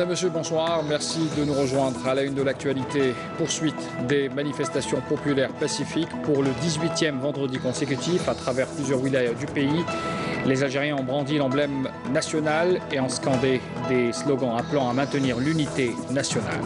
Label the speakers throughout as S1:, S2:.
S1: Mesdames, Messieurs, bonsoir. Merci de nous rejoindre à la une de l'actualité. Poursuite des manifestations populaires pacifiques pour le 18e vendredi consécutif à travers plusieurs wilayas du pays. Les Algériens ont brandi l'emblème national et ont scandé des slogans appelant à maintenir l'unité nationale.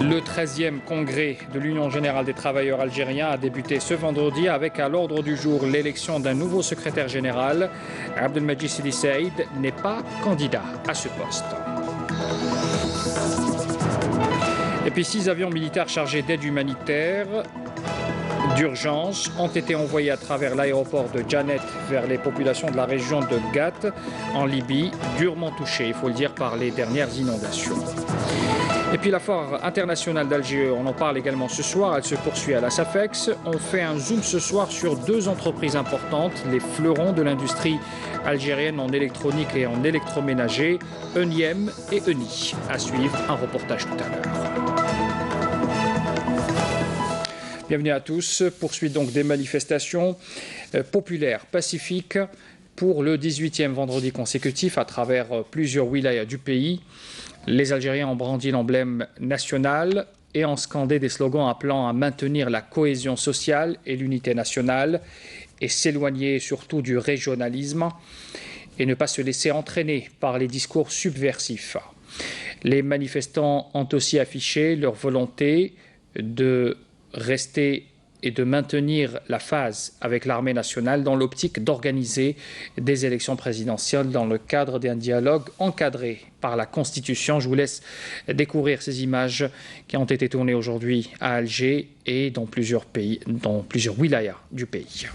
S1: Le 13e congrès de l'Union générale des travailleurs algériens a débuté ce vendredi avec à l'ordre du jour l'élection d'un nouveau secrétaire général. Abdelmadjid Sidi Saïd n'est pas candidat à ce poste. Et puis 6 avions militaires chargés d'aide humanitaire d'urgence ont été envoyés à travers l'aéroport de Djanet vers les populations de la région de Gat en Libye, durement touchées, il faut le dire, par les dernières inondations. Et puis la foire internationale d'Alger, on en parle également ce soir, elle se poursuit à la SAFEX. On fait un zoom ce soir sur 2 entreprises importantes, les fleurons de l'industrie algérienne en électronique et en électroménager, Eniem et Eni. À suivre, un reportage tout à l'heure. Bienvenue à tous. Poursuite donc des manifestations populaires, pacifiques, pour le 18e vendredi consécutif à travers plusieurs wilayas du pays. Les Algériens ont brandi l'emblème national et ont scandé des slogans appelant à maintenir la cohésion sociale et l'unité nationale et s'éloigner surtout du régionalisme et ne pas se laisser entraîner par les discours subversifs. Les manifestants ont aussi affiché leur volonté de rester et de maintenir la phase avec l'armée nationale dans l'optique d'organiser des élections présidentielles dans le cadre d'un dialogue encadré par la Constitution. Je vous laisse découvrir ces images qui ont été tournées aujourd'hui à Alger et dans plusieurs pays, dans plusieurs wilayas du pays.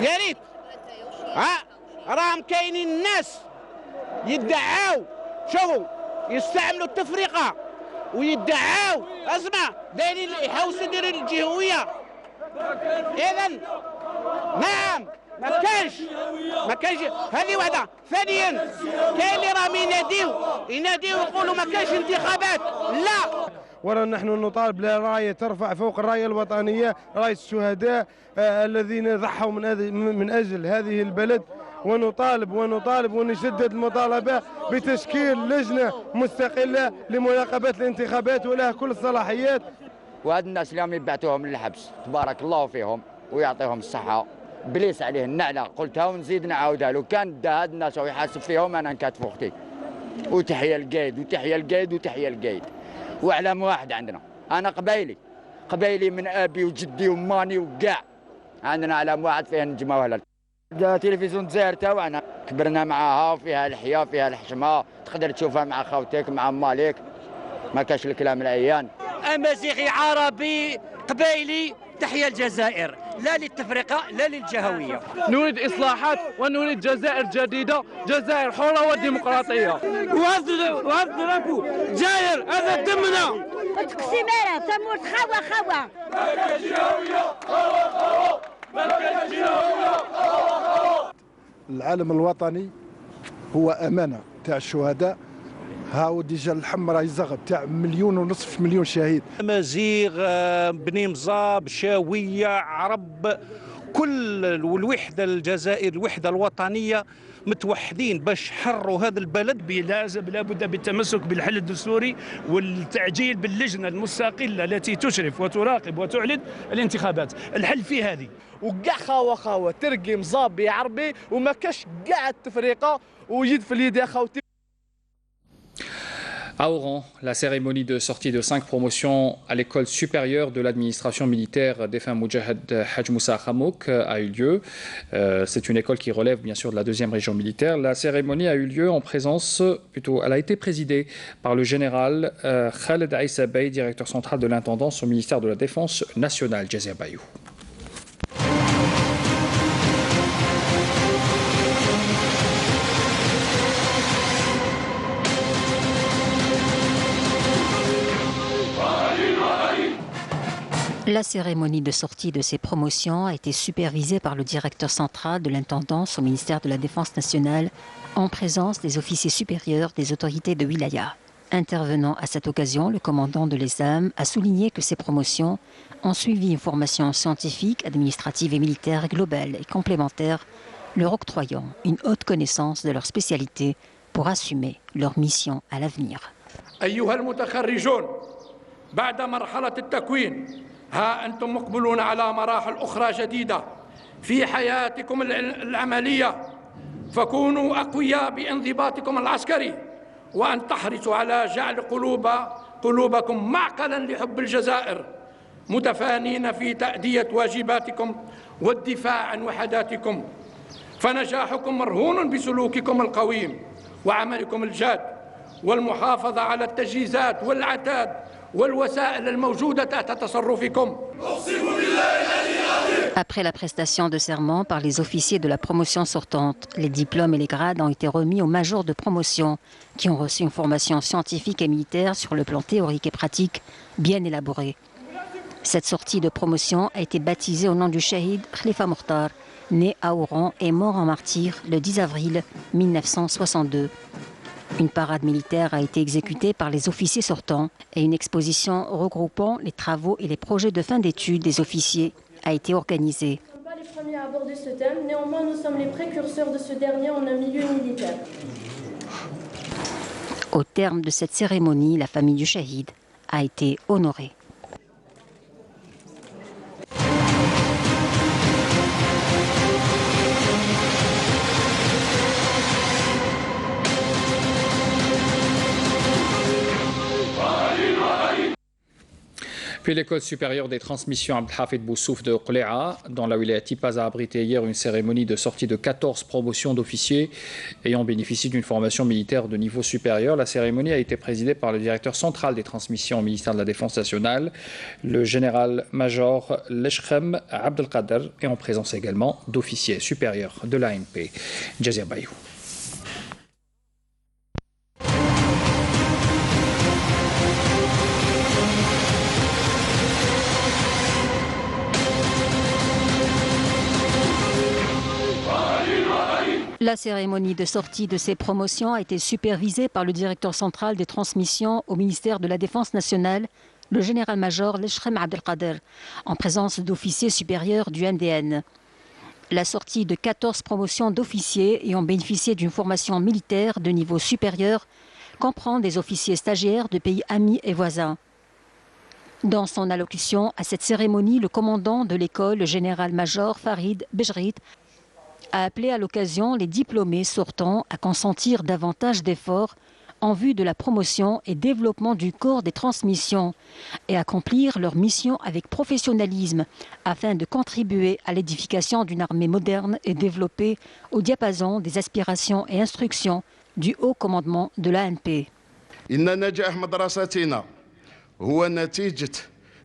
S2: يا ريت راهم كاينين الناس يدعاو شوفوا يستعملوا التفرقه ويدعاو اسمع دايرين يحاولوا يديروا الجهويه. اذا نعم ما كاينش هذه وحده. ثانيا كاين اللي راهم يناديو يقولوا ما كاينش انتخابات. لا،
S3: ورانا نحن نطالب راية ترفع فوق الراية الوطنية راية الشهداء الذين ضحوا من أجل هذه البلد، ونطالب ونشدد المطالبة بتشكيل لجنة مستقلة لمراقبة الانتخابات ولها كل الصلاحيات.
S4: وهاد الناس اللي هم يبعثوهم للحبس تبارك الله فيهم ويعطيهم الصحة بليس عليه النعلة قلتها ونزيد نعاودها لو كان دا هاد الناس ويحاسب فيهم أنا نكاتف أختي وتحية القايد وتحية القايد وتحية القايد وعلام واحد عندنا أنا قبايلي من أبي وجدي وماني وكاع عندنا علام واحد فيها نجمة وهلا تلفزيون الجزائر تاعنا كبرنا معاها وفيها الحياة فيها الحشمة تقدر تشوفها مع خوتك مع مالك ما كاش الكلام العيان
S5: أمازيغي عربي قبايلي تحيا الجزائر لا للتفرقة لا للجهوية
S6: نريد إصلاحات ونريد جزائر جديدة جزائر حرة وديمقراطية وهذا جزائر هذا دمنا
S7: تقسيمات تموت خوا
S8: العالم الوطني هو أمانة تاع الشهداء هاو ديجا الحمراء يزغب تاع 1.5 مليون شهيد
S9: أمازيغ بني مزاب شاوية عرب كل الوحدة الجزائر الوحدة الوطنية متوحدين باش حروا هذا البلد.
S10: لابد بالتمسك بالحل الدستوري والتعجيل باللجنة المستقلة التي تشرف وتراقب وتعلن الانتخابات. الحل في هذه
S6: وكاع خاوة ترقي مزابي عربي وما كاش كاع التفرقة ويد في اليد يا خوتي.
S1: À Oran, la cérémonie de sortie de 5 promotions à l'école supérieure de l'administration militaire défunt Moudjahid Haj Moussa Khamouk a eu lieu. C'est une école qui relève bien sûr de la 2e région militaire. La cérémonie a eu lieu en présence, elle a été présidée par le général Khaled Aïssa Bey, directeur central de l'intendance au ministère de la Défense nationale. Jazir Bayou.
S11: La cérémonie de sortie de ces promotions a été supervisée par le directeur central de l'intendance au ministère de la Défense nationale en présence des officiers supérieurs des autorités de Wilaya. Intervenant à cette occasion, le commandant de l'ESAM a souligné que ces promotions ont suivi une formation scientifique, administrative et militaire globale et complémentaire, leur octroyant une haute connaissance de leur spécialité pour assumer leur mission à l'avenir.
S12: ها أنتم مقبلون على مراحل أخرى جديدة في حياتكم العملية فكونوا أقوياء بانضباطكم العسكري وأن تحرصوا على جعل قلوبكم معقلا لحب الجزائر متفانين في تأدية واجباتكم والدفاع عن وحداتكم فنجاحكم مرهون بسلوككم القويم وعملكم الجاد والمحافظة على التجهيزات والعتاد
S11: Après la prestation de serment par les officiers de la promotion sortante, les diplômes et les grades ont été remis aux majors de promotion qui ont reçu une formation scientifique et militaire sur le plan théorique et pratique bien élaborée. Cette sortie de promotion a été baptisée au nom du Shahid Khalifa Mokhtar, né à Oran et mort en martyr le 10 avril 1962. Une parade militaire a été exécutée par les officiers sortants et une exposition regroupant les travaux et les projets de fin d'études des officiers a été organisée.
S13: Nous ne sommes pas les premiers à aborder ce thème, néanmoins nous sommes les précurseurs de ce dernier en un milieu militaire.
S11: Au terme de cette cérémonie, la famille du Shahid a été honorée.
S1: Puis l'école supérieure des transmissions Abdelhafid Boussouf de Qléa, dans la wilaya Tipaz, a abrité hier une cérémonie de sortie de 14 promotions d'officiers ayant bénéficié d'une formation militaire de niveau supérieur. La cérémonie a été présidée par le directeur central des transmissions au ministère de la Défense nationale, le général-major Leshkhem Abdelkader, et en présence également d'officiers supérieurs de l'ANP. Jazir Bayou.
S11: La cérémonie de sortie de ces promotions a été supervisée par le directeur central des transmissions au ministère de la Défense nationale, le général-major Leshkhem Abdelkader, en présence d'officiers supérieurs du MDN. La sortie de 14 promotions d'officiers ayant bénéficié d'une formation militaire de niveau supérieur comprend des officiers stagiaires de pays amis et voisins. Dans son allocution à cette cérémonie, le commandant de l'école, le général-major Farid Bejrit, a appelé à l'occasion les diplômés sortants à consentir davantage d'efforts en vue de la promotion et développement du corps des transmissions et accomplir leur mission avec professionnalisme afin de contribuer à l'édification d'une armée moderne et développée au diapason des aspirations et instructions du haut commandement de l'ANP.
S14: هو نتيجة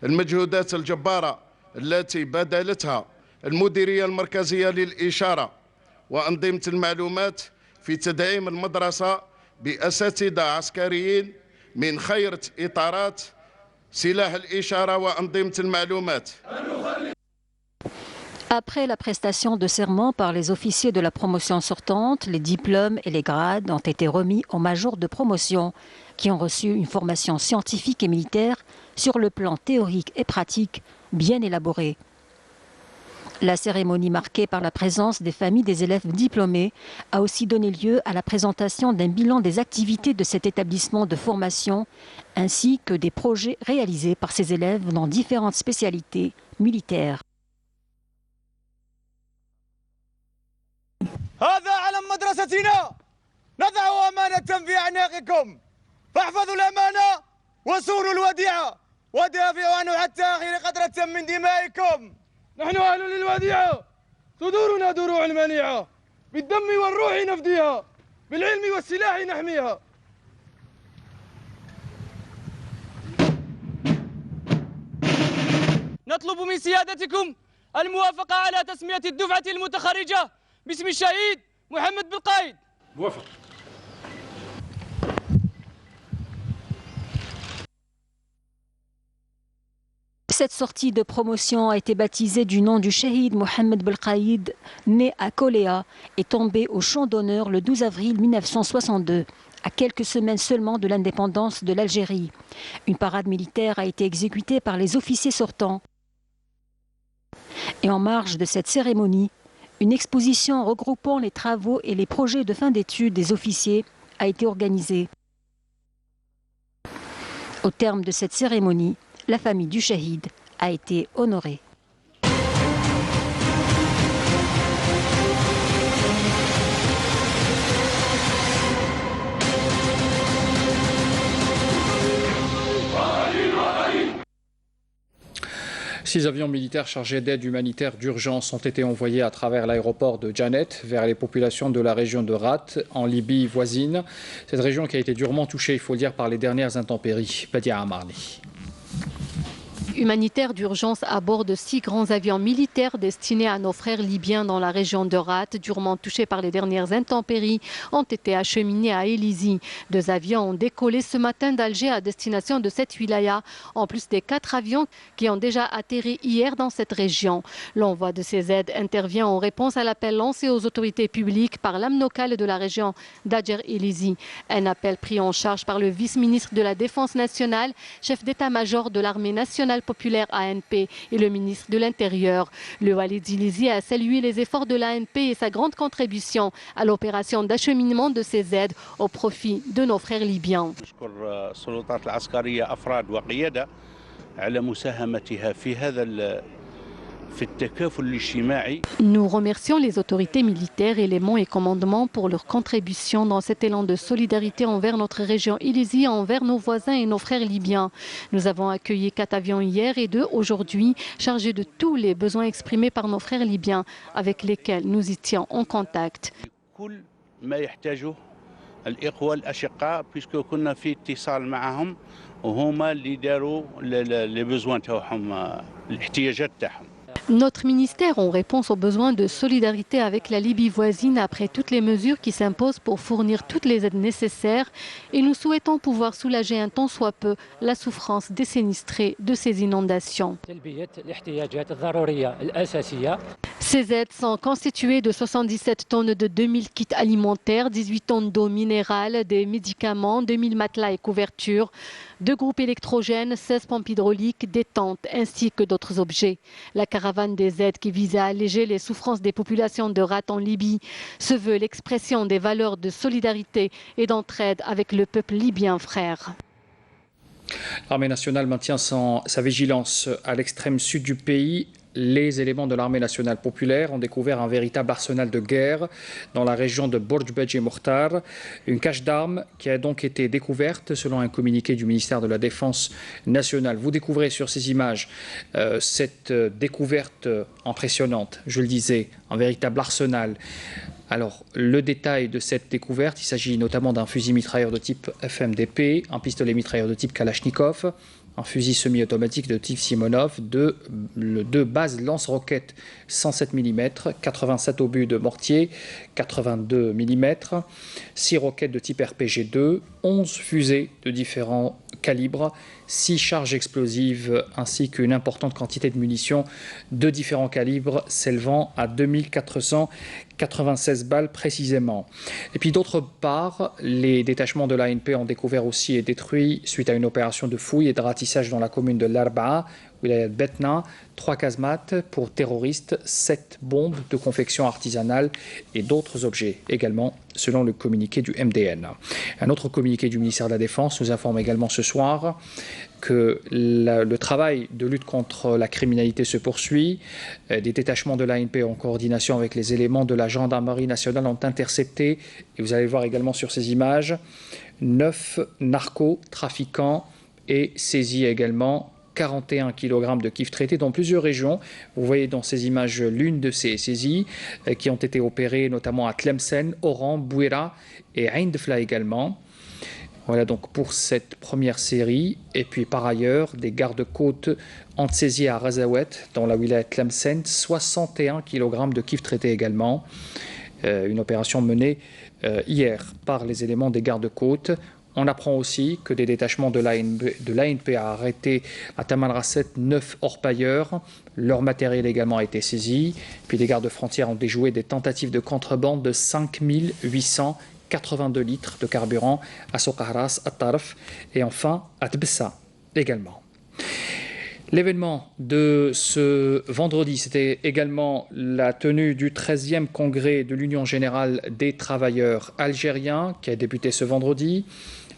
S14: المجهودات الجبارة التي بذلتها المديرية المركزية للإشارة وأنظمة المعلومات في تدعيم المدرسة بأساتذة عسكريين من خيرة إطارات سلاح الإشارة وأنظمة المعلومات.
S11: Après la prestation de serment par les officiers de la promotion sortante, les diplômes et les grades ont été remis aux majors de promotion qui ont reçu une formation scientifique et militaire sur le plan théorique et pratique bien élaborée. La cérémonie marquée par la présence des familles des élèves diplômés a aussi donné lieu à la présentation d'un bilan des activités de cet établissement de formation ainsi que des projets réalisés par ces élèves dans différentes spécialités militaires.
S15: هذا علم مدرستنا نضع أمانة في أعناقكم فاحفظوا الأمانة وسوروا الوديعة ودافعوا عنه حتى آخر قطرة من دمائكم. نحن أهل للوديعة صدورنا دروع المنيعة بالدم والروح نفديها بالعلم والسلاح نحميها. نطلب من سيادتكم الموافقة على تسمية الدفعة المتخرجة باسم الشهيد محمد بالقايد. موافق.
S11: Cette sortie de promotion a été baptisée du nom du shahid Mohamed Belkaïd, né à Koléa et tombé au champ d'honneur le 12 avril 1962, à quelques semaines seulement de l'indépendance de l'Algérie. Une parade militaire a été exécutée par les officiers sortants. Et en marge de cette cérémonie, une exposition regroupant les travaux et les projets de fin d'études des officiers a été organisée. Au terme de cette cérémonie, la famille du shahid a été honorée.
S1: Six avions militaires chargés d'aide humanitaire d'urgence ont été envoyés à travers l'aéroport de Janet vers les populations de la région de Rat, en Libye voisine. Cette région qui a été durement touchée, il faut le dire, par les dernières intempéries. Badia Amarni.
S16: Humanitaire d'urgence à bord de 6 grands avions militaires destinés à nos frères libyens dans la région de Rat, durement touchés par les dernières intempéries, ont été acheminés à Élizy. 2 avions ont décollé ce matin d'Alger à destination de cette wilaya, en plus des 4 avions qui ont déjà atterri hier dans cette région. L'envoi de ces aides intervient en réponse à l'appel lancé aux autorités publiques par l'AMNOCAL de la région d'Adjer-Élizy. Un appel pris en charge par le vice-ministre de la Défense nationale, chef d'état-major de l'armée nationale populaire ANP et le ministre de l'Intérieur. Le Walid Zilizi a salué les efforts de l'ANP et sa grande contribution à l'opération d'acheminement de ces aides au profit de nos frères libyens. Nous remercions les autorités militaires, éléments et commandements pour leur contribution dans cet élan de solidarité envers notre région Élizy, envers nos voisins et nos frères libyens. Nous avons accueilli 4 avions hier et 2 aujourd'hui, chargés de tous les besoins exprimés par nos frères libyens, avec lesquels nous étions en contact. Notre ministère, en réponse aux besoins de solidarité avec la Libye voisine, après toutes les mesures qui s'imposent pour fournir toutes les aides nécessaires, et nous souhaitons pouvoir soulager un tant soit peu la souffrance des sinistrés de ces inondations. Ces aides sont constituées de 77 tonnes de 2000 kits alimentaires, 18 tonnes d'eau minérale, des médicaments, 2000 matelas et couvertures, 2 groupes électrogènes, 16 pompes hydrauliques, des tentes ainsi que d'autres objets. La caravane des aides qui vise à alléger les souffrances des populations de Rat en Libye se veut l'expression des valeurs de solidarité et d'entraide avec le peuple libyen frère.
S1: L'armée nationale maintient sa vigilance à l'extrême sud du pays. Les éléments de l'armée nationale populaire ont découvert un véritable arsenal de guerre dans la région de Borj Beji Mokhtar. Une cache d'armes qui a donc été découverte selon un communiqué du ministère de la Défense nationale. Vous découvrez sur ces images cette découverte impressionnante, je le disais, un véritable arsenal. Alors, le détail de cette découverte, il s'agit notamment d'un fusil mitrailleur de type FMDP, un pistolet mitrailleur de type Kalachnikov, un fusil semi-automatique de type Simonov, deux bases lance-roquettes 107 mm, 87 obus de mortier, 82 mm, 6 roquettes de type RPG-2, 11 fusées de différents calibres, 6 charges explosives ainsi qu'une importante quantité de munitions de différents calibres s'élevant à 2496 balles précisément. Et puis d'autre part, les détachements de l'ANP ont découvert aussi et détruit, suite à une opération de fouille et de ratissage dans la commune de L'Arba'a, Wilayat Betna, 3 casemates pour terroristes, 7 bombes de confection artisanale et d'autres objets également, selon le communiqué du MDN. Un autre communiqué du ministère de la Défense nous informe également ce soir que le travail de lutte contre la criminalité se poursuit. Des détachements de l'ANP en coordination avec les éléments de la gendarmerie nationale ont intercepté, et vous allez voir également sur ces images, 9 narcotrafiquants et saisi également 41 kg de kif traité dans plusieurs régions. Vous voyez dans ces images l'une de ces saisies qui ont été opérées notamment à Tlemcen, Oran, Bouira et Ain Dfla également. Voilà donc pour cette première série. Et puis par ailleurs, des gardes-côtes ont saisi à Razawet, dans la wilaya Tlemcen, 61 kg de kif traité également. Une opération menée hier par les éléments des gardes-côtes. On apprend aussi que des détachements de l'ANP a arrêté à Taman Rasset 9 orpailleurs. Leur matériel également a été saisi. Puis les gardes-frontières ont déjoué des tentatives de contrebande de 5882 litres de carburant à Soqahras, à Tarf et enfin à Tbessa également. L'événement de ce vendredi, c'était également la tenue du 13e congrès de l'Union générale des travailleurs algériens qui a débuté ce vendredi,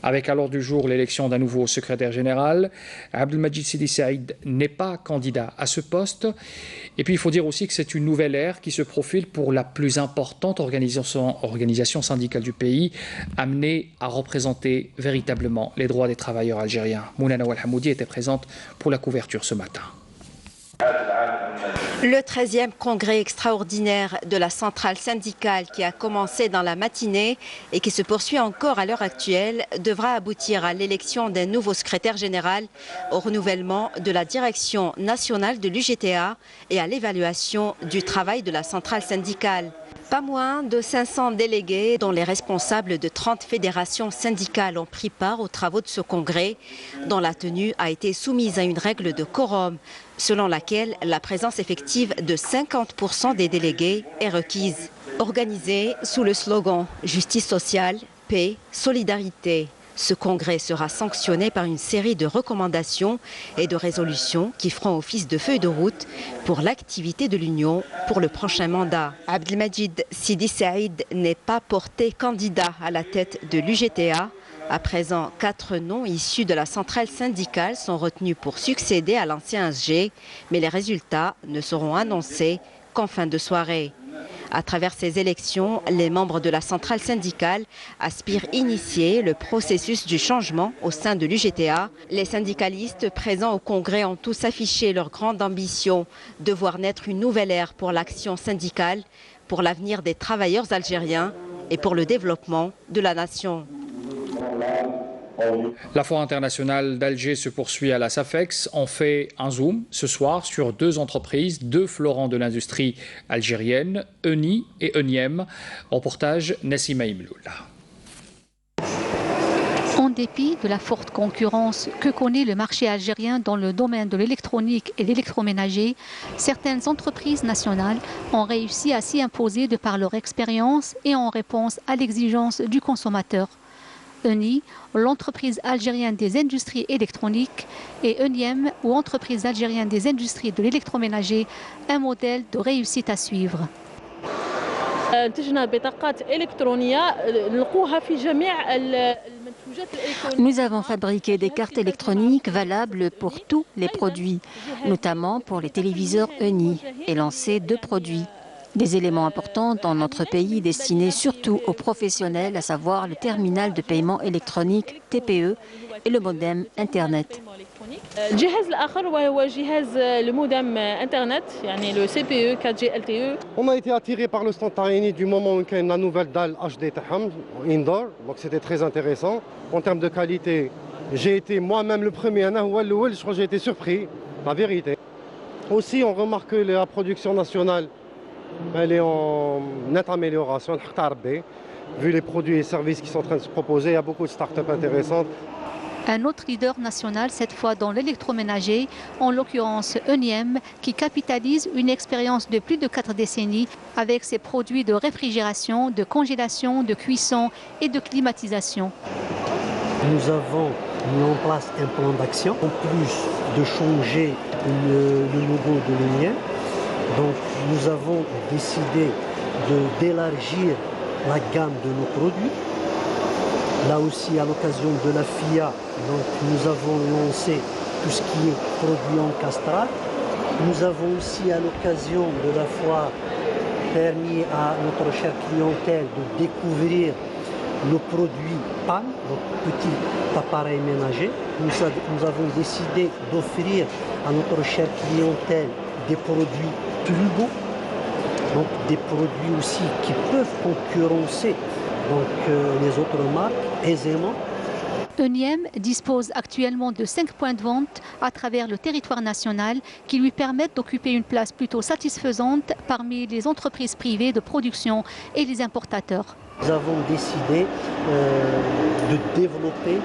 S1: avec à l'ordre du jour l'élection d'un nouveau secrétaire général. Abdelmajid Sidi Saïd n'est pas candidat à ce poste. Et puis il faut dire aussi que c'est une nouvelle ère qui se profile pour la plus importante organisation syndicale du pays, amenée à représenter véritablement les droits des travailleurs algériens. Mounana Walhamoudi était présente pour la couverture ce matin.
S17: Le 13e congrès extraordinaire de la centrale syndicale qui a commencé dans la matinée et qui se poursuit encore à l'heure actuelle devra aboutir à l'élection d'un nouveau secrétaire général, au renouvellement de la direction nationale de l'UGTA et à l'évaluation du travail de la centrale syndicale. Pas moins de 500 délégués, dont les responsables de 30 fédérations syndicales, ont pris part aux travaux de ce congrès, dont la tenue a été soumise à une règle de quorum, selon laquelle la présence effective de 50% des délégués est requise. Organisé sous le slogan « Justice sociale, paix, solidarité », ce congrès sera sanctionné par une série de recommandations et de résolutions qui feront office de feuille de route pour l'activité de l'Union pour le prochain mandat. Abdelmajid Sidi Saïd n'est pas porté candidat à la tête de l'UGTA. À présent, 4 noms issus de la centrale syndicale sont retenus pour succéder à l'ancien SG, mais les résultats ne seront annoncés qu'en fin de soirée. À travers ces élections, les membres de la centrale syndicale aspirent à initier le processus du changement au sein de l'UGTA. Les syndicalistes présents au congrès ont tous affiché leur grande ambition de voir naître une nouvelle ère pour l'action syndicale, pour l'avenir des travailleurs algériens et pour le développement de la nation.
S1: La foire internationale d'Alger se poursuit à la SAFEX. On fait un zoom ce soir sur 2 entreprises, 2 fleurons de l'industrie algérienne, Eni et Eniem. Reportage Nassima Imloula.
S16: En dépit de la forte concurrence que connaît le marché algérien dans le domaine de l'électronique et l'électroménager, certaines entreprises nationales ont réussi à s'y imposer de par leur expérience et en réponse à l'exigence du consommateur. Eni, l'entreprise algérienne des industries électroniques, et Eniem, ou entreprise algérienne des industries de l'électroménager, un modèle de réussite à suivre.
S18: انتجنا بطاقات إلكترونية نلقوها في جميع المنتوجات
S11: Nous avons fabriqué des cartes électroniques valables pour tous les produits, notamment pour les téléviseurs ENI, et lancé 2 produits. Des éléments importants dans notre pays destinés surtout aux professionnels, à savoir le terminal de paiement électronique TPE et le modem Internet.
S18: On a été attiré par le stand Tahini du moment où il y a la nouvelle dalle HD indoor, donc c'était très intéressant. En termes de qualité, j'ai été moi-même le premier, je crois que j'ai été surpris, la vérité. Aussi, on remarque que la production nationale, elle est en nette amélioration, vu les produits et services qui sont en train de se proposer, il y a beaucoup de start-up intéressantes.
S16: Un autre leader national, cette fois dans l'électroménager, en l'occurrence ENIEM, qui capitalise une expérience de plus de 4 décennies avec ses produits de réfrigération, de congélation, de cuisson et de climatisation.
S19: Nous avons mis en place un plan d'action, en plus de changer le logo de l'ENIEM. Donc nous avons décidé d'élargir la gamme de nos produits. Là aussi, à l'occasion de la FIA, donc, nous avons lancé tout ce qui est produit en castrate. Nous avons aussi, à l'occasion de la foire, permis à notre chère clientèle de découvrir le produit PAN, donc petit appareil ménager. Nous avons décidé d'offrir à notre chère clientèle des produits Turbo, donc des produits aussi qui peuvent concurrencer les autres marques aisément.
S16: ENIEM dispose actuellement de 5 points de vente à travers le territoire national qui lui permettent d'occuper une place plutôt satisfaisante parmi les entreprises privées de production et les importateurs.
S19: Nous avons décidé de développer,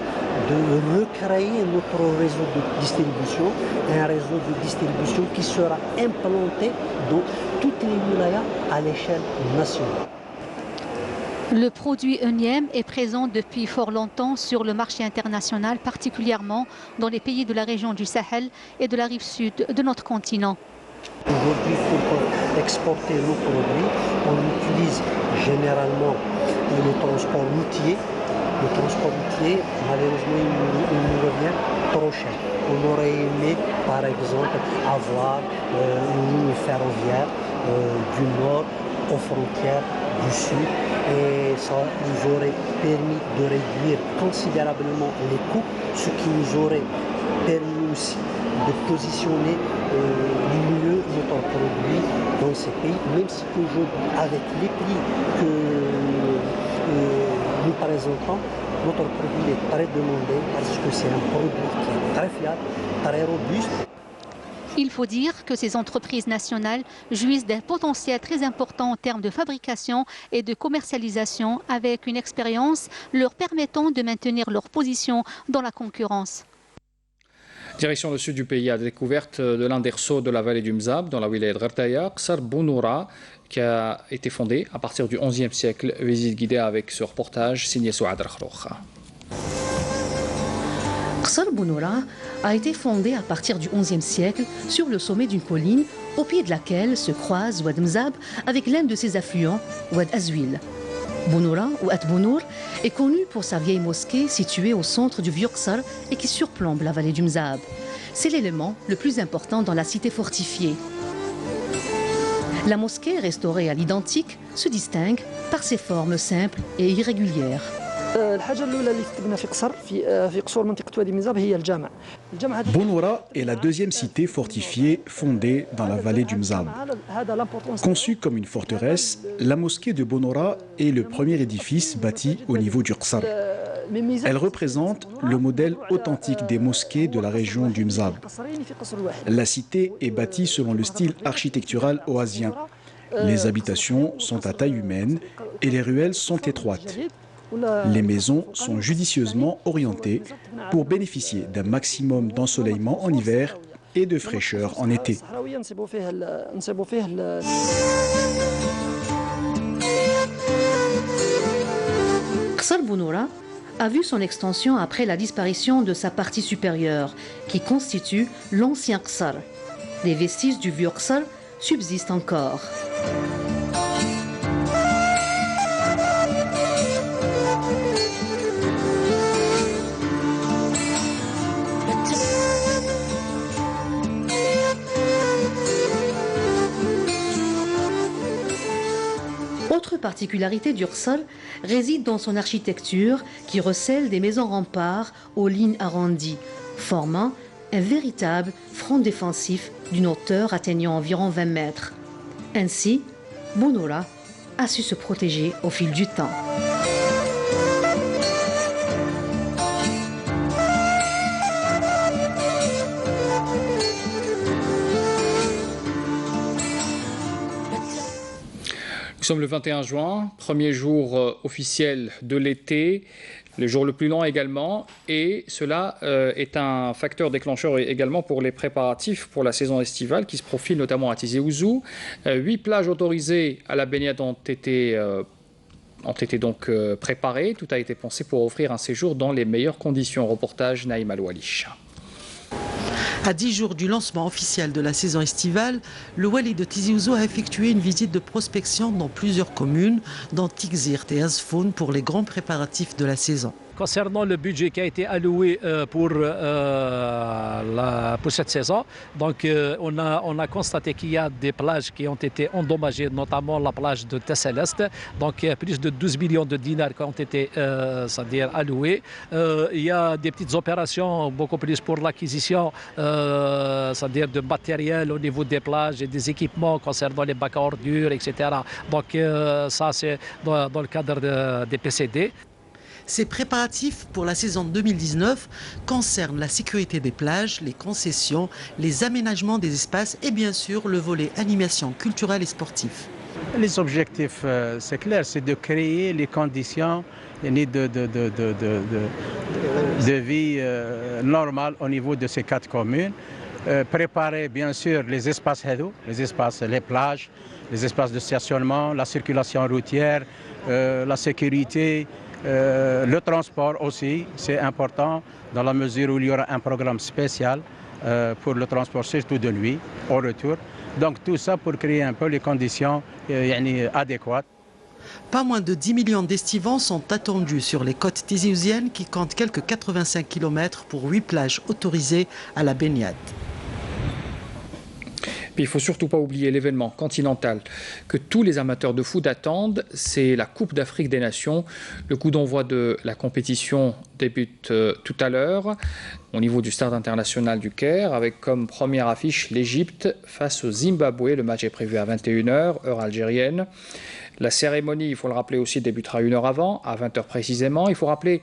S19: de recréer notre réseau de distribution, un réseau de distribution qui sera implanté dans toutes les wilayas à l'échelle nationale.
S16: Le produit ENIEM est présent depuis fort longtemps sur le marché international, particulièrement dans les pays de la région du Sahel et de la rive sud de notre continent.
S19: Aujourd'hui, pour exporter nos produits, on utilise généralement le transport routier. Le transport routier, malheureusement, il nous revient trop cher. On aurait aimé, par exemple, avoir une ligne ferroviaire du nord aux frontières du sud, et ça nous aurait permis de réduire considérablement les coûts, ce qui nous aurait permis aussi de positionner mieux notre produit dans ces pays, même si aujourd'hui, avec les prix que nous présentons, notre produit est très demandé parce que c'est un produit qui est très fiable, très robuste.
S16: Il faut dire que ces entreprises nationales jouissent d'un potentiel très important en termes de fabrication et de commercialisation, avec une expérience leur permettant de maintenir leur position dans la concurrence.
S1: Direction le sud du pays, à la découverte de l'un des rceaux de la vallée du Mzab, dans la wilaya de Ghartaya, Qsar Bounoura, qui a été fondé à partir du XIe siècle. Visite guidée avec ce reportage signé Souad Rakhroukha.
S20: Qsar Bounoura a été fondé à partir du XIe siècle sur le sommet d'une colline au pied de laquelle se croise Ouad Mzab avec l'un de ses affluents, Ouad Azouil. Bounoura, ou At Bounour, est connu pour sa vieille mosquée située au centre du vieux Qsar et qui surplombe la vallée du Mzab. C'est l'élément le plus important dans la cité fortifiée. La mosquée, restaurée à l'identique, se distingue par ses formes simples et irrégulières.
S21: Bounoura est la deuxième cité fortifiée fondée dans la vallée du Mzab. Conçue comme une forteresse, la mosquée de Bounoura est le premier édifice bâti au niveau du Qsar. Elle représente le modèle authentique des mosquées de la région du Mzab. La cité est bâtie selon le style architectural oasien. Les habitations sont à taille humaine et les ruelles sont étroites. Les maisons sont judicieusement orientées pour bénéficier d'un maximum d'ensoleillement en hiver et de fraîcheur en été.
S20: Qsar Bounoura a vu son extension après la disparition de sa partie supérieure, qui constitue l'ancien Qsar. Les vestiges du vieux Qsar subsistent encore. particularité d'Ursol réside dans son architecture qui recèle des maisons remparts aux lignes arrondies, formant un véritable front défensif d'une hauteur atteignant environ 20 mètres. Ainsi, Bonoura a su se protéger au fil du temps.
S1: Nous sommes le 21 juin, premier jour officiel de l'été, le jour le plus long également, et cela est un facteur déclencheur également pour les préparatifs pour la saison estivale qui se profile notamment à Tizi Ouzou. 8 plages autorisées à la baignade ont été donc préparées. Tout a été pensé pour offrir un séjour dans les meilleures conditions. Reportage Naïm Al-Walish.
S2: À 10 jours du lancement officiel de la saison estivale, le Wali de Tizi Ouzou a effectué une visite de prospection dans plusieurs communes, dont Tigzirt et Azfoun, pour les grands préparatifs de la saison.
S22: Concernant le budget qui a été alloué pour cette saison, donc on a constaté qu'il y a des plages qui ont été endommagées, notamment la plage de Tesselest. Donc plus de 12 millions de dinars qui ont été c'est-à-dire alloués. Il y a des petites opérations beaucoup plus pour l'acquisition c'est-à-dire de matériel au niveau des plages et des équipements concernant les bacs à ordures, etc. Donc ça c'est dans le cadre des PCD.
S2: Ces préparatifs pour la saison 2019 concernent la sécurité des plages, les concessions, les aménagements des espaces et bien sûr le volet animation culturelle et sportive.
S23: Les objectifs, c'est clair, c'est de créer les conditions de vie normales au niveau de ces 4 communes. Préparer bien sûr les espaces les plages, les espaces de stationnement, la circulation routière, la sécurité. Le transport aussi, c'est important dans la mesure où il y aura un programme spécial pour le transport, surtout de nuit, au retour. Donc tout ça pour créer un peu les conditions adéquates.
S2: Pas moins de 10 millions d'estivants sont attendus sur les côtes tiziouziennes qui comptent quelques 85 km pour 8 plages autorisées à la baignade.
S1: Puis il ne faut surtout pas oublier l'événement continental que tous les amateurs de foot attendent, c'est la Coupe d'Afrique des Nations. Le coup d'envoi de la compétition débute tout à l'heure au niveau du stade international du Caire avec comme première affiche l'Égypte face au Zimbabwe. Le match est prévu à 21h, heure algérienne. La cérémonie, il faut le rappeler aussi, débutera 1 heure avant, à 20h précisément. Il faut rappeler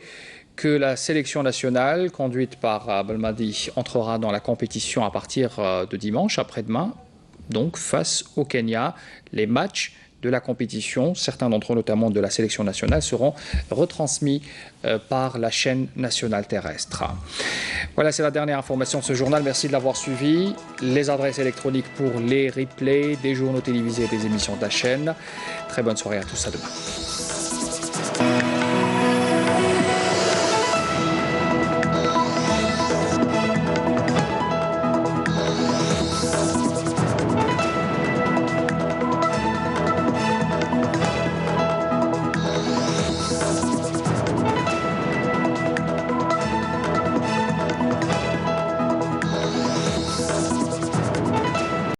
S1: que la sélection nationale, conduite par Belmadi, entrera dans la compétition à partir de dimanche, après-demain, donc face au Kenya. Les matchs de la compétition, certains d'entre eux notamment de la sélection nationale, seront retransmis par la chaîne nationale terrestre. Voilà, c'est la dernière information de ce journal. Merci de l'avoir suivi. Les adresses électroniques pour les replays des journaux télévisés et des émissions de la chaîne. Très bonne soirée à tous, à demain.